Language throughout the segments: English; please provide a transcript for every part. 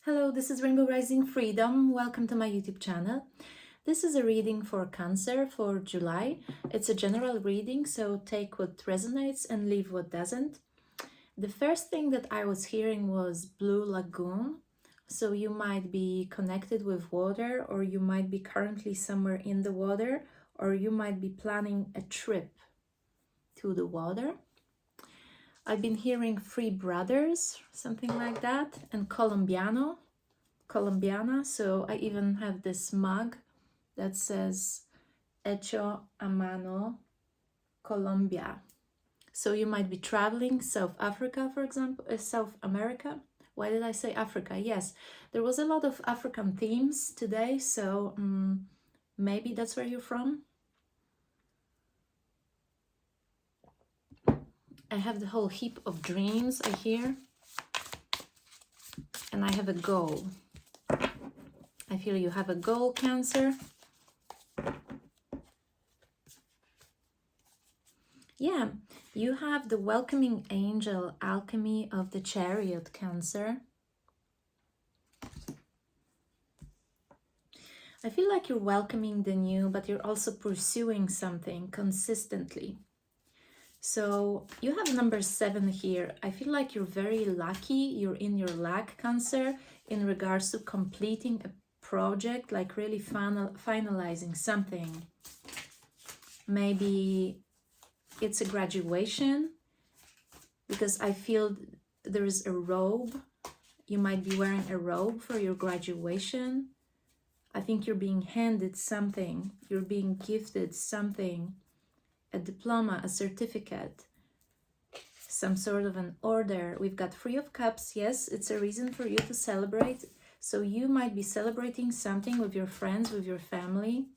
Hello, this is Rainbow Rising Freedom. Welcome to my YouTube channel. This is a reading for Cancer for July. It's a general reading, so take what resonates and leave what doesn't. The first thing that I was hearing was Blue Lagoon. So you might be connected with water, or you might be currently somewhere in the water, or you might be planning a trip to the water. I've been hearing Three Brothers, something like that, and Colombiana. So I even have this mug that says Hecho a mano Colombia. So you might be traveling South Africa, for example, South America. Why did I say Africa? Yes, there was a lot of African themes today, so maybe that's where you're from. I have the whole heap of dreams I hear, and I have a goal. I feel you have a goal, Cancer. Yeah, you have the welcoming angel alchemy of the Chariot, Cancer. I feel like you're welcoming the new, but you're also pursuing something consistently. So you have number 7 here. I feel like you're very lucky. You're in your luck, Cancer, in regards to completing a project, like really finalizing something. Maybe it's a graduation, because I feel there is a robe. You might be wearing a robe for your graduation. I think you're being handed something. You're being gifted something. A diploma, a certificate, some sort of an order. We've got Three of Cups. Yes, it's a reason for you to celebrate. So you might be celebrating something with your friends, with your family.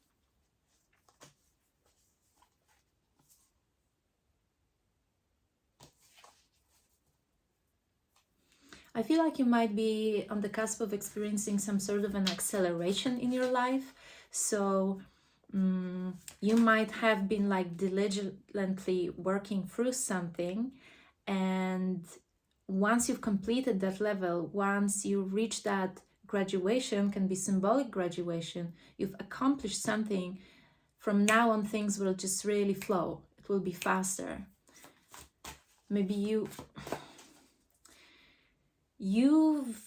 I feel like you might be on the cusp of experiencing some sort of an acceleration in your life. So you might have been like diligently working through something, and once you've completed that level, once you reach that graduation, can be symbolic graduation, you've accomplished something. From now on, things will just really flow. It will be faster. Maybe you've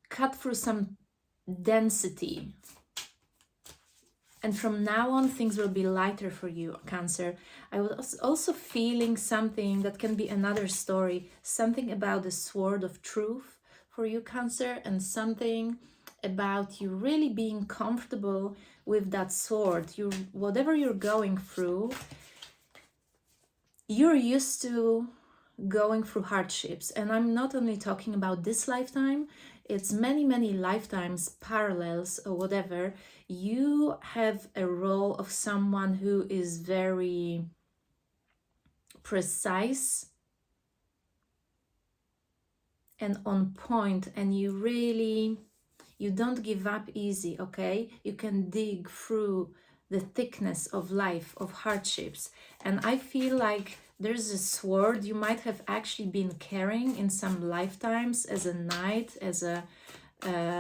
cut through some density, and from now on things will be lighter for you, Cancer. I was also feeling something that can be another story, something about the sword of truth for you, Cancer, and something about you really being comfortable with that sword. Whatever you're going through, you're used to going through hardships, and I'm not only talking about this lifetime, it's many lifetimes, parallels or whatever. You have a role of someone who is very precise and on point, and you don't give up easy, okay? You can dig through the thickness of life, of hardships. And I feel like there's a sword you might have actually been carrying in some lifetimes as a knight, as a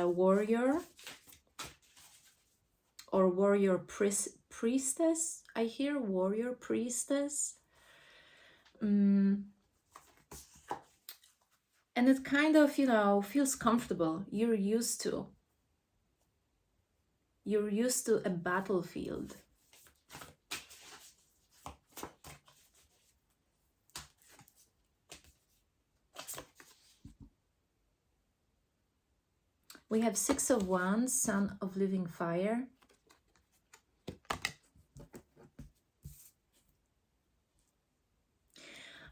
warrior, or warrior priestess. I hear warrior priestess. And it kind of, feels comfortable. You're used to a battlefield. We have Six of Wands, Son of Living Fire.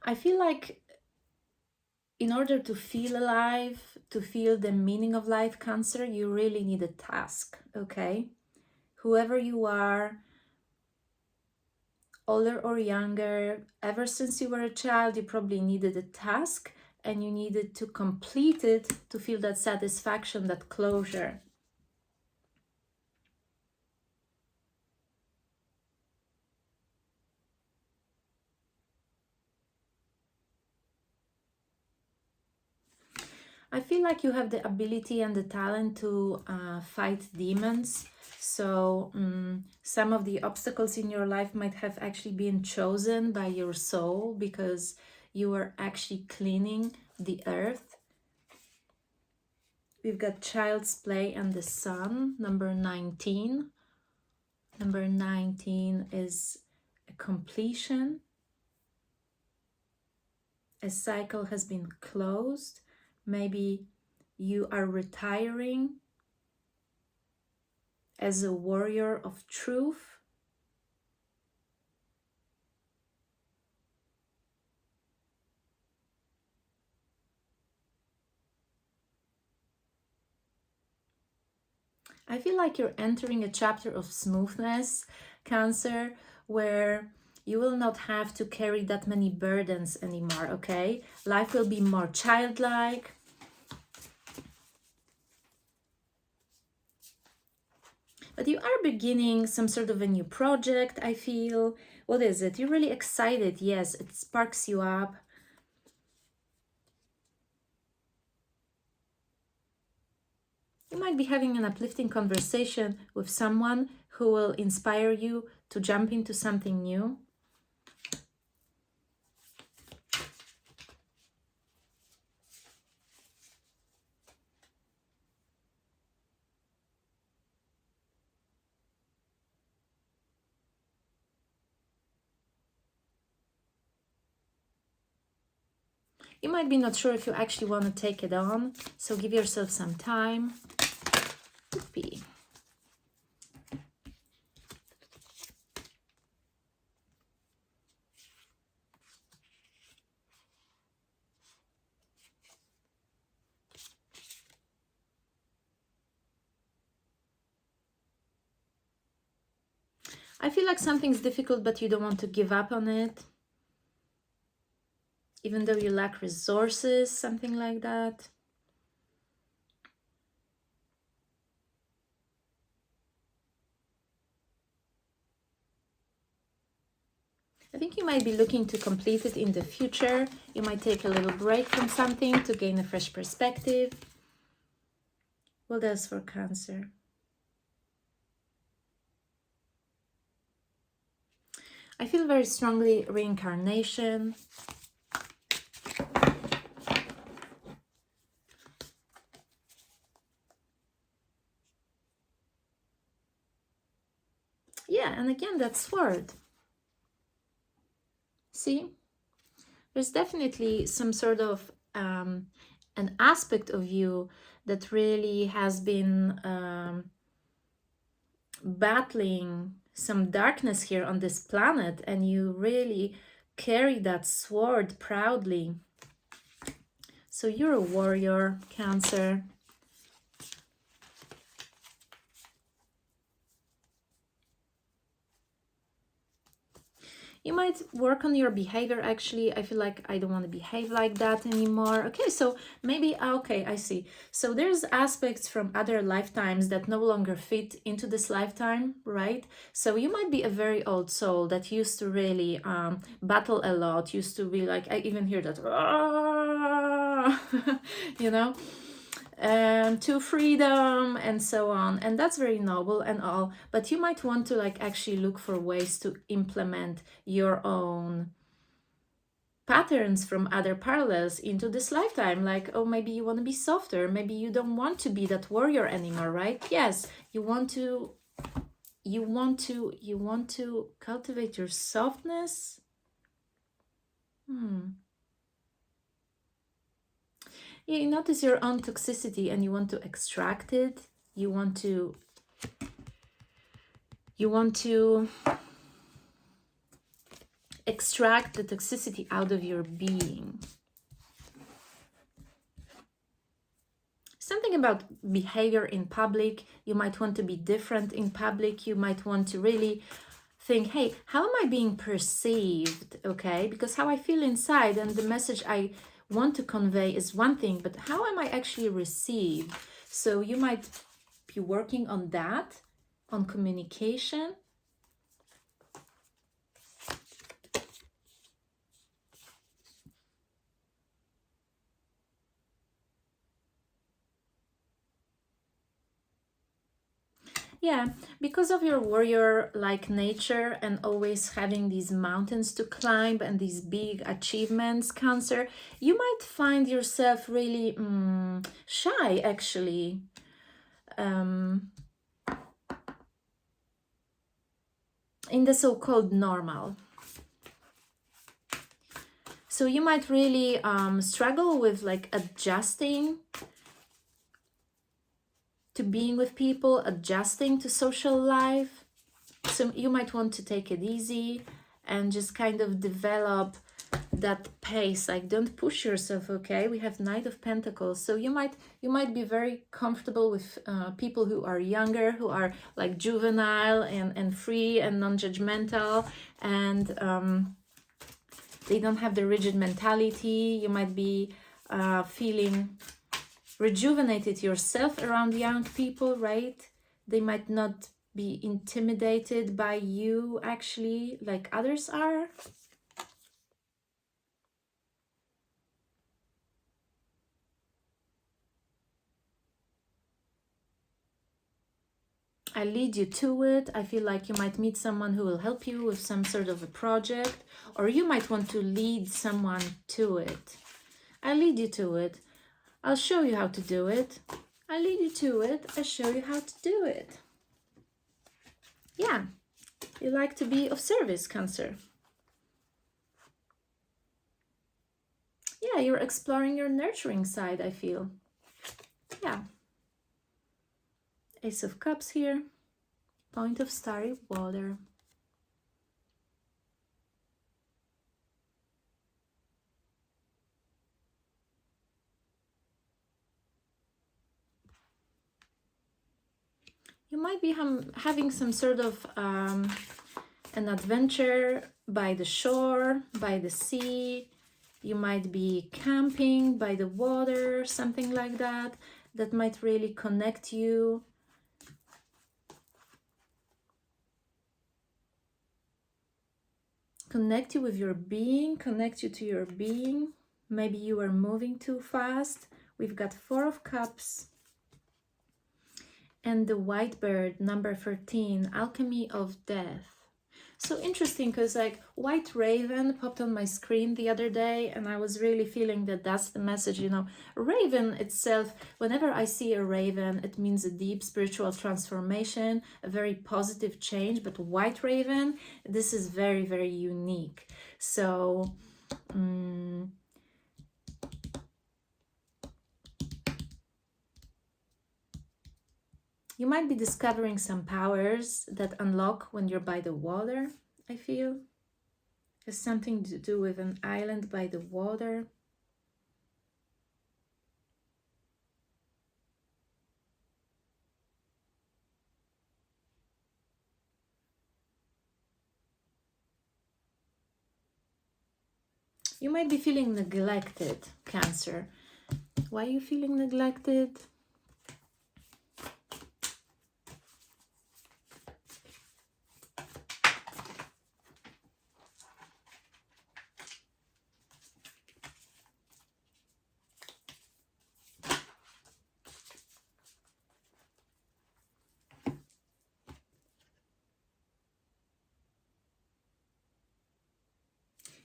I feel like in order to feel alive, to feel the meaning of life, Cancer, you really need a task, okay? Whoever you are, older or younger, ever since you were a child, you probably needed a task, and you needed to complete it to feel that satisfaction, that closure. I feel like you have the ability and the talent to fight demons. So some of the obstacles in your life might have actually been chosen by your soul because you are actually cleaning the earth. We've got child's play and the sun, number 19. Number 19 is a completion. A cycle has been closed. Maybe you are retiring as a warrior of truth. I feel like you're entering a chapter of smoothness, Cancer, where you will not have to carry that many burdens anymore, okay? Life will be more childlike. But you are beginning some sort of a new project, I feel. What is it? You're really excited. Yes, it sparks you up. You might be having an uplifting conversation with someone who will inspire you to jump into something new. You might be not sure if you actually want to take it on, so give yourself some time. Could be. I feel like something's difficult, but you don't want to give up on it. Even though you lack resources, something like that. I think you might be looking to complete it in the future. You might take a little break from something to gain a fresh perspective. What else for Cancer? I feel very strongly reincarnation. Yeah, and again, that sword. See? There's definitely some sort of an aspect of you that really has been battling some darkness here on this planet, and you really carry that sword proudly. So you're a warrior, Cancer. You might work on your behavior. Actually, I feel like I don't want to behave like that anymore. Okay, so maybe, okay, I see. So there's aspects from other lifetimes that no longer fit into this lifetime, right? So you might be a very old soul that used to really battle a lot, used to be like, I even hear that, you know? To freedom and so on, and that's very noble and all, but you might want to like actually look for ways to implement your own patterns from other parallels into this lifetime. Like, oh, maybe you want to be softer, maybe you don't want to be that warrior anymore, right? Yes, you want to cultivate your softness. Yeah, you notice your own toxicity and you want to extract it. You want to extract the toxicity out of your being. Something about behavior in public. You might want to be different in public. You might want to really think, hey, how am I being perceived? Okay, because how I feel inside and the message I want to convey is one thing, but how am I actually received? So you might be working on that, on communication. Yeah, because of your warrior-like nature and always having these mountains to climb and these big achievements, Cancer, you might find yourself really shy, actually. In the so-called normal. So you might really struggle with like adjusting to being with people, adjusting to social life. So you might want to take it easy and just kind of develop that pace. Like, don't push yourself, okay? We have Knight of Pentacles. So you might be very comfortable with people who are younger, who are like juvenile and free and non-judgmental, and they don't have the rigid mentality. You might be feeling rejuvenated yourself around young people, right? They might not be intimidated by you actually like others are. I lead you to it. I feel like you might meet someone who will help you with some sort of a project, or you might want to lead someone to it. I lead you to it. I'll show you how to do it. I lead you to it. I show you how to do it. Yeah, you like to be of service, Cancer. Yeah, you're exploring your nurturing side, I feel. Yeah. Ace of Cups here. Point of starry water. You might be having some sort of an adventure by the shore, by the sea. You might be camping by the water, something like that. That might really connect you. Connect you with your being, connect you to your being. Maybe you are moving too fast. We've got Four of Cups. And the white bird, number 13, alchemy of death. So interesting, because like white raven popped on my screen the other day, and I was really feeling that that's the message, you know. Raven itself, whenever I see a raven, it means a deep spiritual transformation, a very positive change. But white raven, this is very, very unique. So you might be discovering some powers that unlock when you're by the water, I feel. It has something to do with an island by the water. You might be feeling neglected, Cancer. Why are you feeling neglected?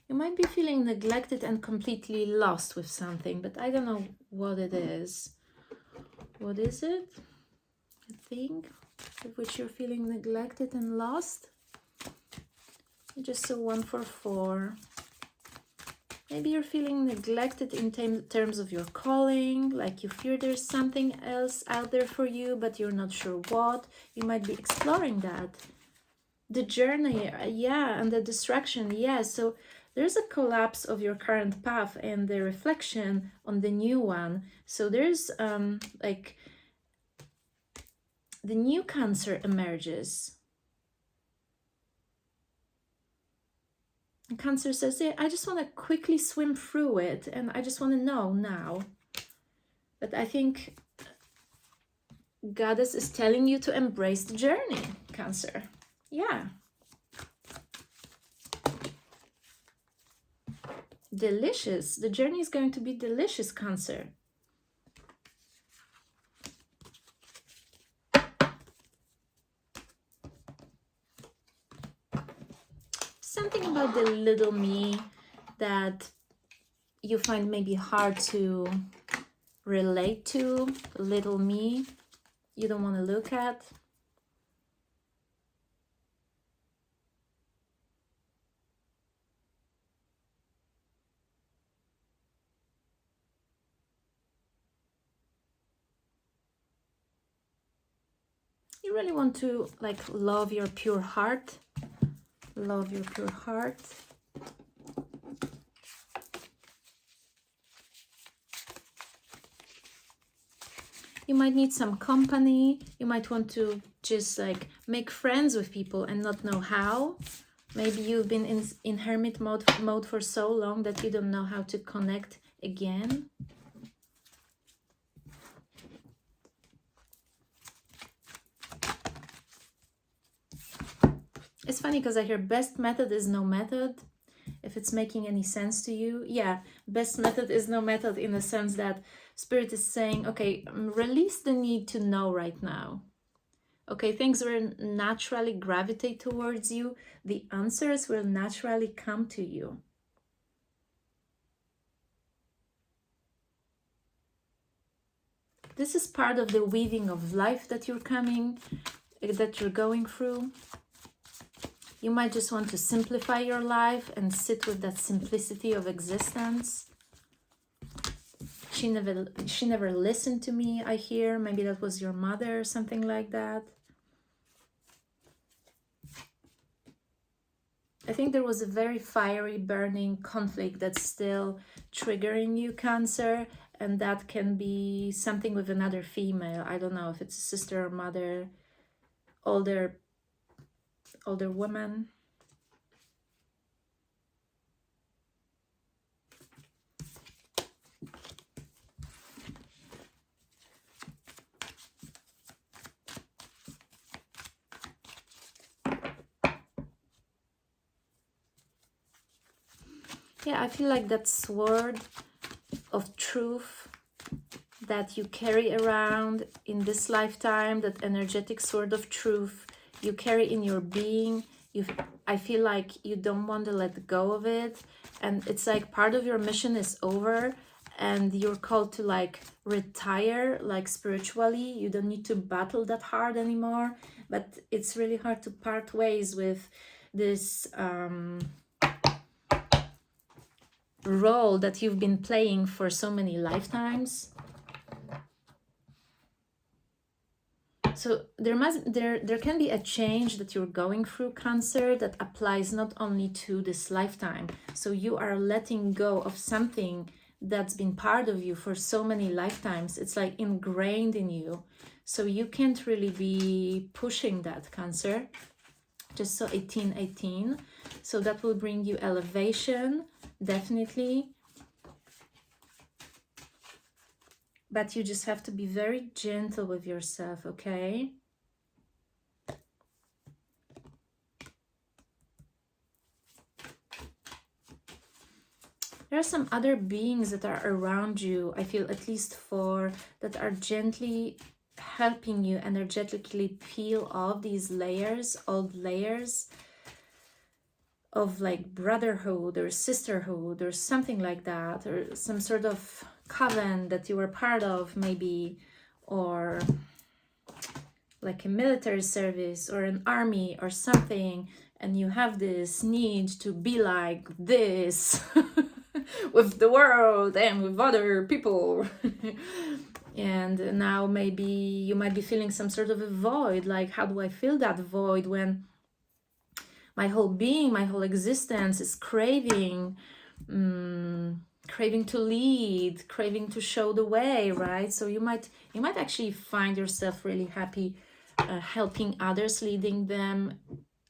You might be feeling neglected and completely lost with something, but I don't know what it is. What is it? A thing of which you're feeling neglected and lost? You just saw 1 for 4. Maybe you're feeling neglected in terms of your calling, like you fear there's something else out there for you, but you're not sure what. You might be exploring that. The journey, yeah, and the distraction, yeah. So there's a collapse of your current path and the reflection on the new one. So there's like the new Cancer emerges. And Cancer says, yeah, I just want to quickly swim through it and I just want to know now. But I think Goddess is telling you to embrace the journey, Cancer. Yeah. Delicious. The journey is going to be delicious, Cancer. something about the little me that you find maybe hard to relate to, little me you don't want to look at. You really want to like love your pure heart. Love your pure heart. You might need some company. You might want to just like make friends with people and not know how. Maybe you've been in hermit mode for so long that you don't know how to connect again. It's funny because I hear best method is no method. If it's making any sense to you, yeah, best method is no method, in the sense that Spirit is saying, okay, release the need to know right now. Okay, things will naturally gravitate towards you. The answers will naturally come to you. This is part of the weaving of life that you're going through. You might just want to simplify your life and sit with that simplicity of existence. She never listened to me, I hear. Maybe that was your mother, something like that. I think there was a very fiery, burning conflict that's still triggering you, Cancer, and that can be something with another female. I don't know if it's a sister or mother, older woman. Yeah, I feel like that sword of truth that you carry around in this lifetime, that energetic sword of truth you carry in your being, I feel like you don't want to let go of it, and it's like part of your mission is over and you're called to like retire, like spiritually. You don't need to battle that hard anymore, but it's really hard to part ways with this role that you've been playing for so many lifetimes. So there can be a change that you're going through, Cancer, that applies not only to this lifetime. So you are letting go of something that's been part of you for so many lifetimes. It's like ingrained in you. So you can't really be pushing that, Cancer. Just so 1818. So that will bring you elevation, definitely. But you just have to be very gentle with yourself, okay? There are some other beings that are around you, I feel, at least 4, that are gently helping you energetically peel off these layers, old layers of like brotherhood or sisterhood or something like that, or some sort of coven that you were part of maybe, or like a military service or an army or something, and you have this need to be like this with the world and with other people. And now maybe you might be feeling some sort of a void, like how do I fill that void when my whole being, my whole existence is craving to lead, craving to show the way, right? So you might actually find yourself really happy helping others, leading them,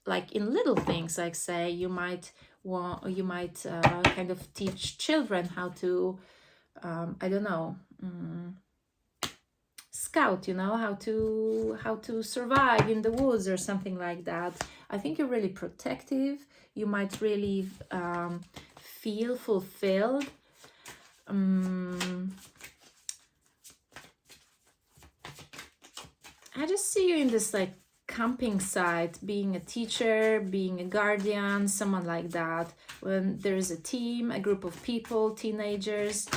like in little things, like say you might kind of teach children how to I don't know, scout, you know, how to survive in the woods or something like that. I think you're really protective. You might really feel fulfilled. I just see you in this like camping site, being a teacher, being a guardian, someone like that. When there is a team, a group of people, teenagers,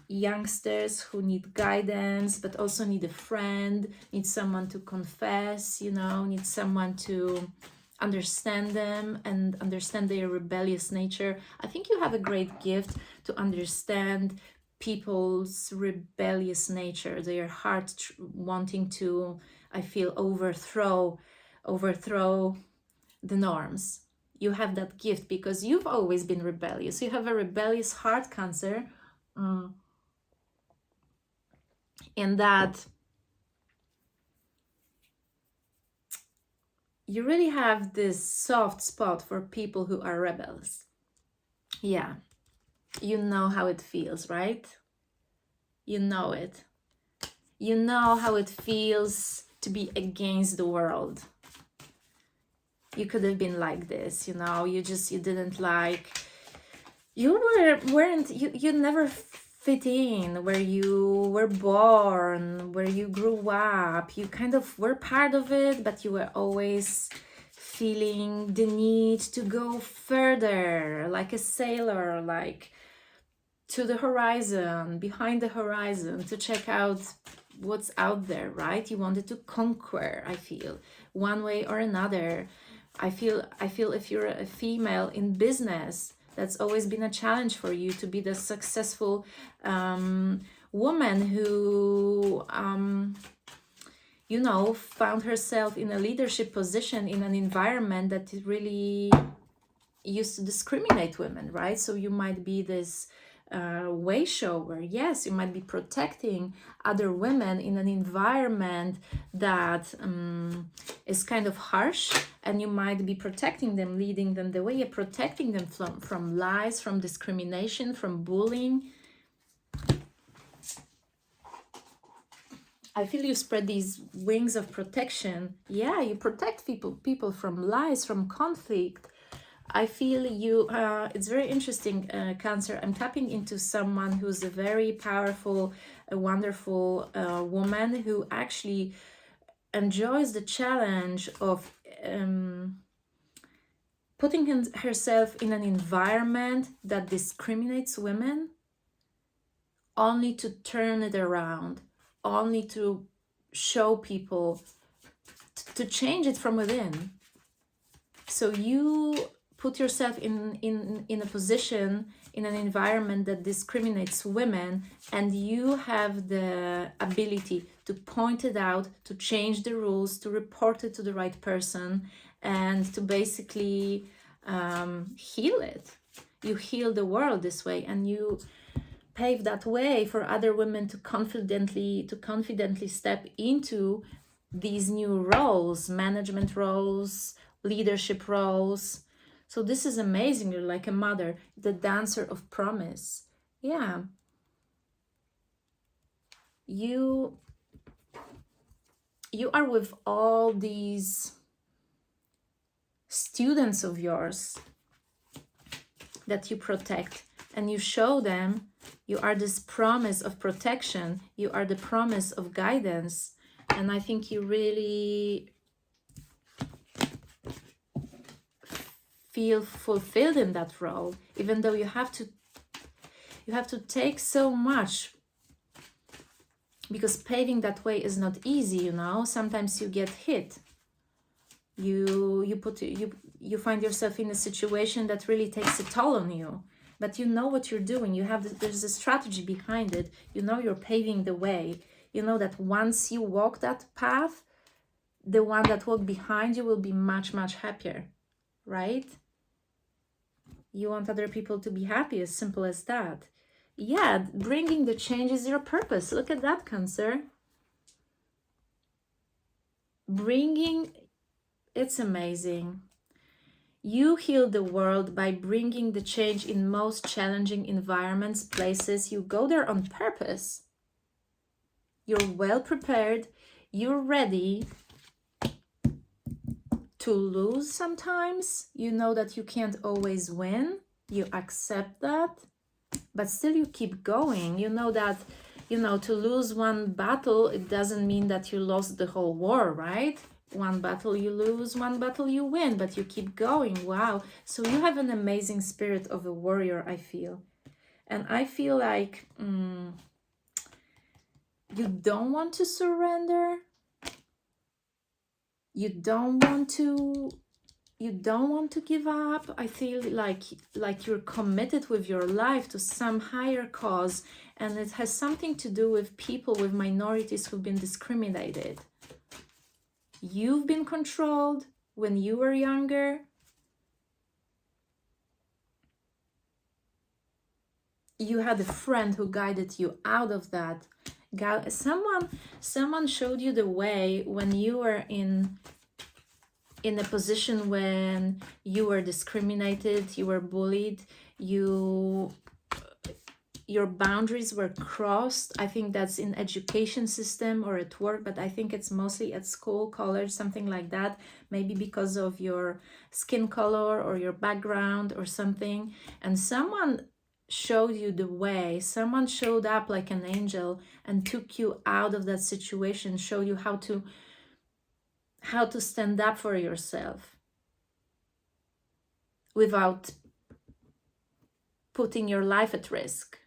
youngsters who need guidance, but also need a friend, need someone to confess, need someone to understand them and understand their rebellious nature. I think you have a great gift to understand people's rebellious nature, their heart wanting to, I feel, overthrow the norms. You have that gift because you've always been rebellious. You have a rebellious heart, Cancer. And that you really have this soft spot for people who are rebels. Yeah, you know how it feels, right? You know it. You know how it feels to be against the world. You could have been like this, you didn't like, you never fit in where you were born, where you grew up. You kind of were part of it, but you were always feeling the need to go further, like a sailor, like to the horizon, behind the horizon, to check out what's out there, right? You wanted to conquer, I feel, one way or another. I feel if you're a female in business, that's always been a challenge for you to be the successful woman who, found herself in a leadership position in an environment that really used to discriminate women, right? So you might be this way shower. Yes, you might be protecting other women in an environment that is kind of harsh, and you might be protecting them, leading them the way, you're protecting them from lies, from discrimination, from bullying. I feel you spread these wings of protection. Yeah, you protect people from lies, from conflict. I feel you, it's very interesting, Cancer. I'm tapping into someone who's a very powerful, a wonderful woman who actually enjoys the challenge of putting herself in an environment that discriminates women, only to turn it around, only to show people, to change it from within. So you put yourself in a position, in an environment that discriminates women, and you have the ability to point it out, to change the rules, to report it to the right person, and to basically heal it. You heal the world this way, and you pave that way for other women to confidently step into these new roles, management roles, leadership roles. So this is amazing. You're like a mother, the dancer of promise. Yeah. You are with all these students of yours that you protect, and you show them you are this promise of protection. You are the promise of guidance. And I think you really feel fulfilled in that role, even though you have to take so much, because paving that way is not easy. Sometimes you get hit, you find yourself in a situation that really takes a toll on you, but you know what you're doing. There's a strategy behind it. You're paving the way. You know that once you walk that path, the one that walk behind you will be much, much happier, right? You want other people to be happy, as simple as that. Yeah, bringing the change is your purpose. Look at that, Cancer. It's amazing. You heal the world by bringing the change in most challenging environments, places. You go there on purpose. You're well prepared. You're ready to lose sometimes. You know that you can't always win. You accept that, but still you keep going. You know that you know, to lose one battle, it doesn't mean that you lost the whole war, right? One battle you lose, one battle you win, but you keep going. Wow. So you have an amazing spirit of a warrior, I feel. And I feel like you don't want to surrender. You don't want to give up. I feel like you're committed with your life to some higher cause, and it has something to do with people, with minorities who've been discriminated. You've been controlled when you were younger. You had a friend who guided you out of that. Someone showed you the way when you were in a position when you were discriminated, you were bullied, your boundaries were crossed. I think that's in education system or at work, but I think it's mostly at school, college, something like that. Maybe because of your skin color or your background or something. And someone showed you the way. Someone showed up like an angel and took you out of that situation, showed you how to stand up for yourself without putting your life at risk.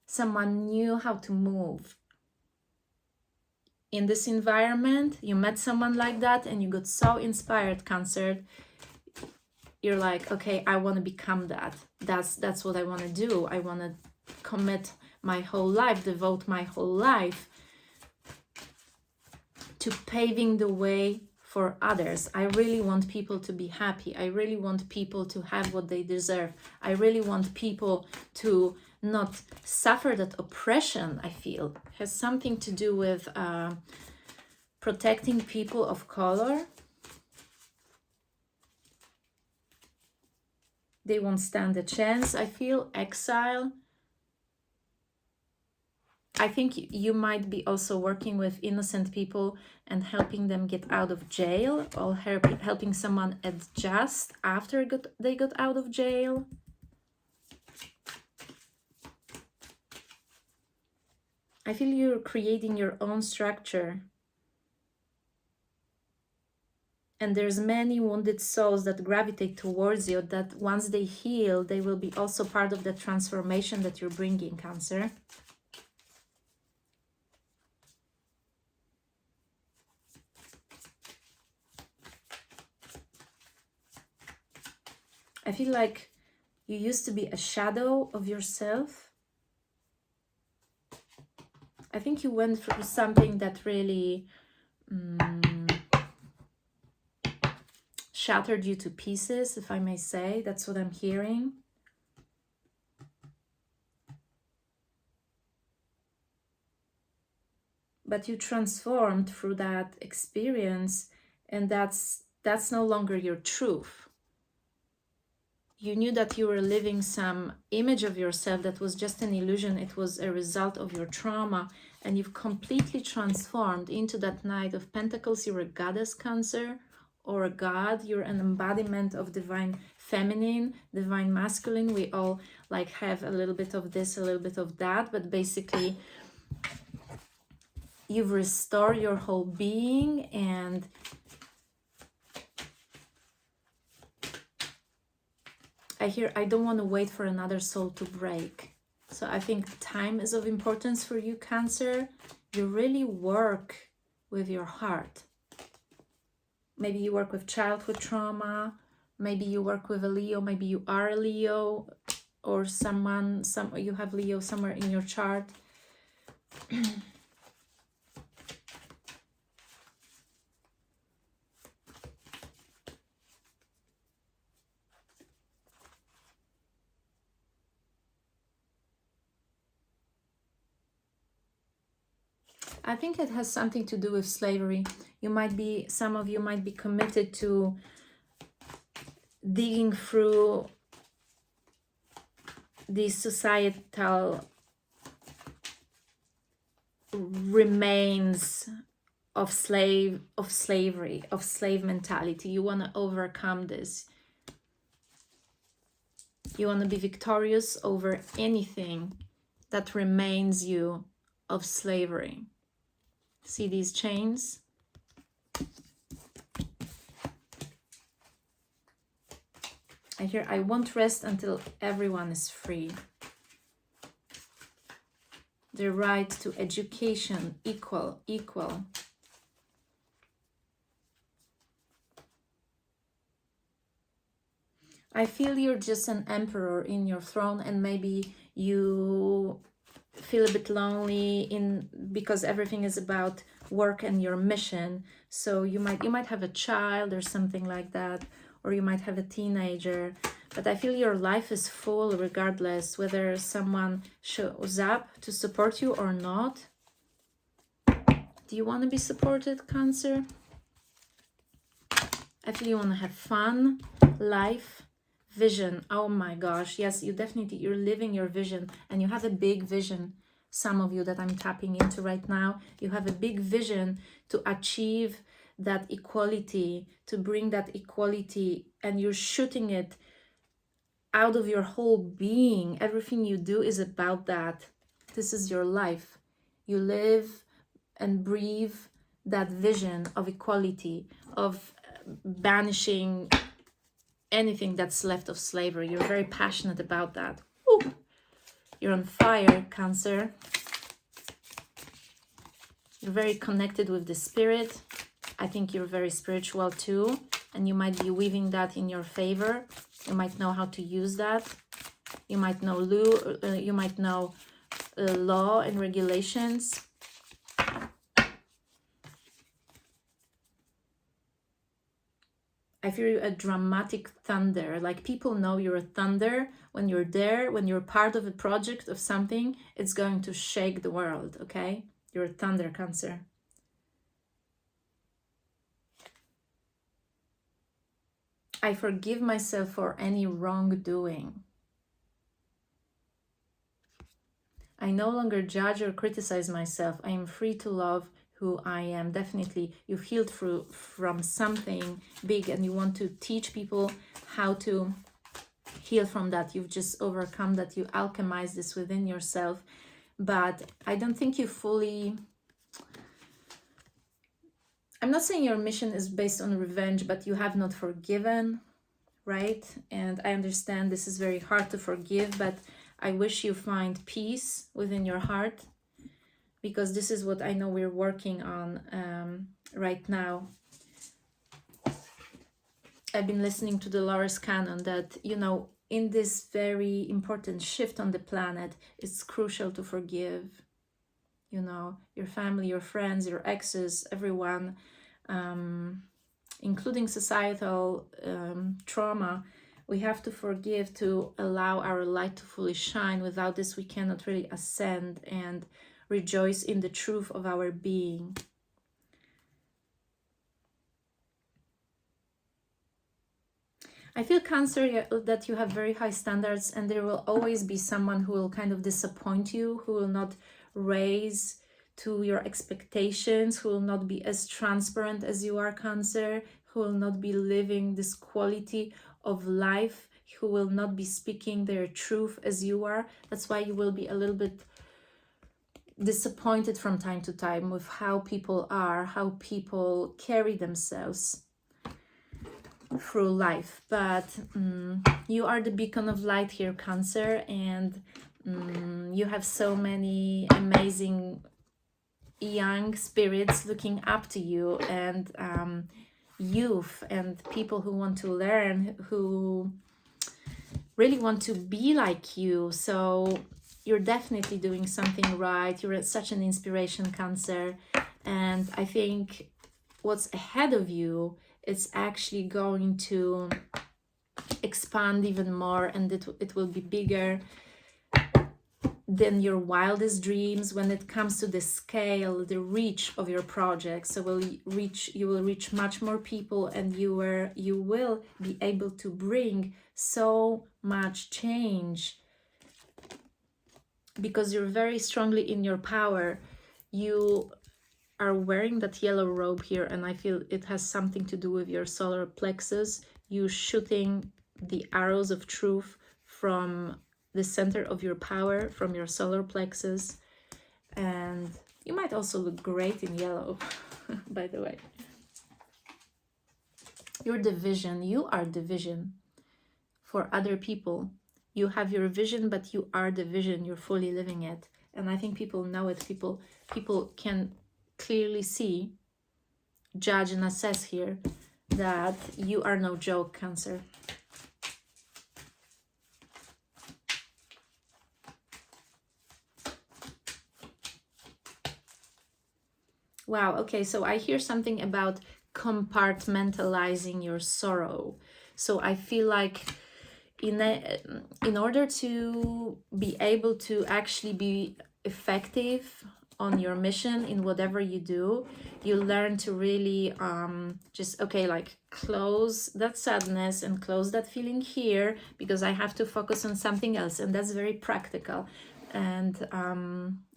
Someone knew how to move. In this environment, you met someone like that and you got so inspired, Cancer. You're like, okay, I want to become that. That's what I want to do. I want to commit my whole life, devote my whole life to paving the way for others. I really want people to be happy. I really want people to have what they deserve. I really want people to not suffer that oppression. I feel has something to do with protecting people of color. They won't stand a chance. I feel exile. I think you might be also working with innocent people and helping them get out of jail, or helping someone adjust after they got out of jail. I feel you're creating your own structure. And there's many wounded souls that gravitate towards you, that once they heal, they will be also part of the transformation that you're bringing, Cancer. I feel like you used to be a shadow of yourself. I think you went through something that really shattered you to pieces, if I may say. That's what I'm hearing. But you transformed through that experience, and that's no longer your truth. You knew that you were living some image of yourself that was just an illusion. It was a result of your trauma, and you've completely transformed into that Knight of Pentacles. You're a goddess, Cancer, or a god. You're an embodiment of divine feminine, divine masculine. We all like have a little bit of this, a little bit of that, but basically you've restored your whole being. And I don't want to wait for another soul to break. So I think time is of importance for you, Cancer. You really work with your heart. Maybe you work with childhood trauma. Maybe you work with a Leo. Maybe you are a Leo, or you have Leo somewhere in your chart. I think it has something to do with slavery. Some of you might be committed to digging through these societal remains of slavery, of slave mentality. You want to overcome this. You want to be victorious over anything that remains you of slavery. See these chains? I hear, I won't rest until everyone is free. The right to education, equal. I feel you're just an emperor in your throne, and maybe you feel a bit lonely because everything is about work and your mission. So you might have a child or something like that, or you might have a teenager, but I feel your life is full regardless whether someone shows up to support you or not. Do you want to be supported, Cancer? I feel you want to have fun, life, vision. Oh my gosh, yes, you're living your vision, and you have a big vision. Some of you that I'm tapping into right now, you have a big vision to achieve that equality, to bring that equality, and you're shooting it out of your whole being. Everything you do is about that. This is your life. You live and breathe that vision of equality, of banishing anything that's left of slavery. You're very passionate about that. Ooh. You're on fire, Cancer. You're very connected with the spirit. I think you're very spiritual too, and you might be weaving that in your favor. You might know how to use that. You might know law and regulations. I feel a dramatic thunder, like people know you're a thunder when you're there, when you're part of a project of something, it's going to shake the world, okay? You're a thunder, Cancer. I forgive myself for any wrongdoing. I no longer judge or criticize myself. I am free to love who I am. Definitely, you've healed from something big, and you want to teach people how to heal from that. You've just overcome that. You alchemize this within yourself, but I don't think you fully... I'm not saying your mission is based on revenge, but you have not forgiven, right? And I understand this is very hard to forgive, but I wish you find peace within your heart, because this is what I know we're working on right now. I've been listening to the Dolores Cannon that, you know, in this very important shift on the planet, it's crucial to forgive, you know, your family, your friends, your exes, everyone, including societal trauma. We have to forgive to allow our light to fully shine. Without this, we cannot really ascend and rejoice in the truth of our being. I feel, Cancer, that you have very high standards, and there will always be someone who will kind of disappoint you, who will not raise to your expectations, who will not be as transparent as you are, Cancer, who will not be living this quality of life, who will not be speaking their truth as you are. That's why you will be a little bit disappointed from time to time with how people are, how people carry themselves through life. But you are the beacon of light here, Cancer, and you have so many amazing young spirits looking up to you, and youth and people who want to learn, who really want to be like you. So you're definitely doing something right. You're such an inspiration, Cancer, and I think what's ahead of you is actually going to expand even more, and it will be bigger than your wildest dreams when it comes to the scale, the reach of your project. So you will reach much more people, and you will be able to bring so much change, because you're very strongly in your power. You are wearing that yellow robe here, and I feel it has something to do with your solar plexus. You shooting the arrows of truth from the center of your power, from your solar plexus. And you might also look great in yellow, by the way. You're the vision. You are the vision for other people. You have your vision, but you are the vision. You're fully living it. And I think people know it. People can clearly see, judge and assess here that you are no joke, Cancer. Wow, okay, so I hear something about compartmentalizing your sorrow. So I feel like in order to be able to actually be effective on your mission in whatever you do, you learn to really just, okay, like close that sadness and close that feeling here, because I have to focus on something else. And that's very practical. And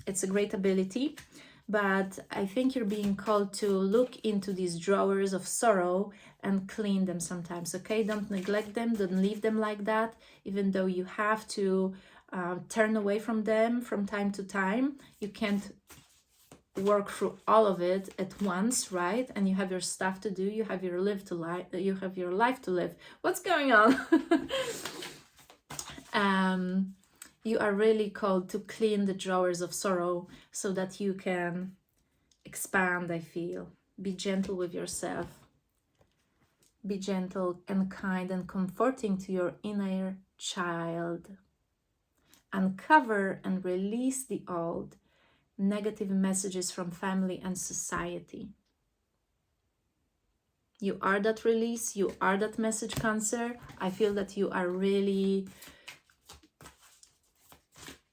it's a great ability. But I think you're being called to look into these drawers of sorrow and clean them sometimes, okay? Don't neglect them, don't leave them like that, even though you have to turn away from them from time to time. You can't work through all of it at once, right? And you have your stuff to do, you have your life to live. What's going on? You are really called to clean the drawers of sorrow so that you can expand, I feel. Be gentle with yourself. Be gentle and kind and comforting to your inner child. Uncover and release the old negative messages from family and society. You are that release. You are that message, Cancer. I feel that you are really...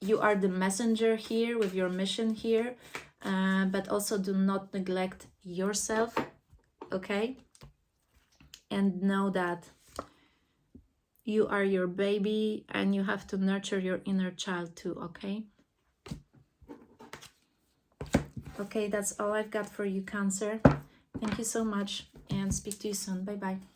You are the messenger here with your mission here, but also do not neglect yourself, okay? And know that you are your baby and you have to nurture your inner child too, okay? Okay, that's all I've got for you, Cancer. Thank you so much and speak to you soon. Bye-bye.